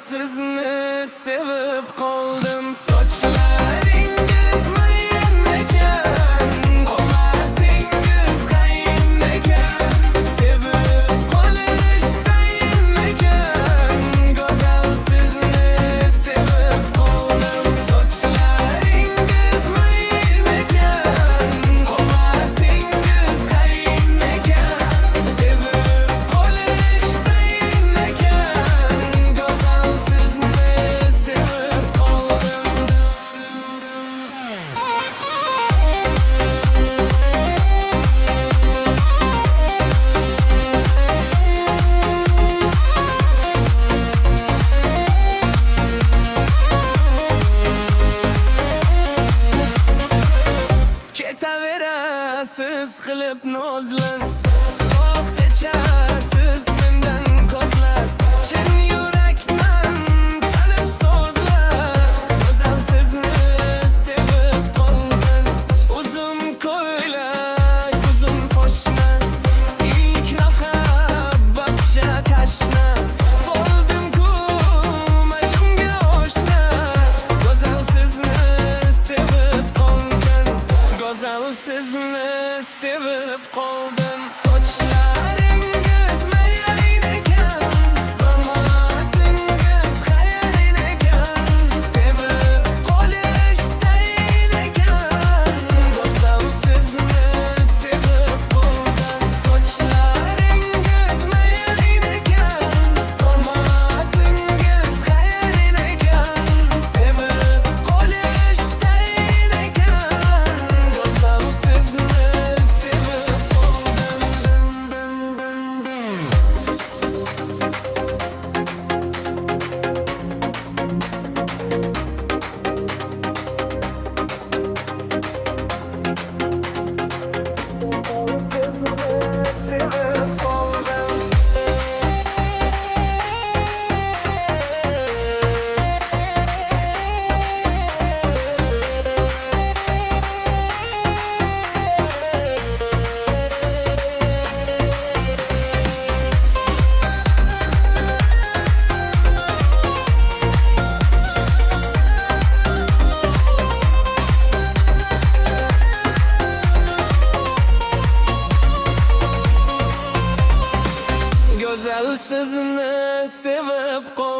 sizni sevib qoldim. Sochlaringiz mayin ekan, qomatingiz qayin ekan, sevib qolish tayin ekan, go'zal sizni sevib qoldim. Sochlaringiz mayin ekan, qomatingiz qayin ekan, sevib qolish tayin ekan, go'zal sizni sevib qoldim. Ketaverasiz qilib nozlan, lof echasiz mendan ko'zlab, chin yurakdan chalib so'zlar, go'zal sizni sevib qoldim. Uzun ko'ylak, uzun poshna, ilk muhabbatcha tashna, bo'ldim-ku majnunga oshna, go'zal sizni sevib qoldim, go'zal sizni sevib qoldim. Sochlaringiz mayin ekan, qomatingiz qayin ekan, sevib qolish tayin ekan, go'zal sizni sevib qoldim. Sochlaringiz mayin ekan, qomatingiz qayin ekan, sevib qolish tayin ekan, go'zal sizni sevib go'zal sizni sevib qoldim.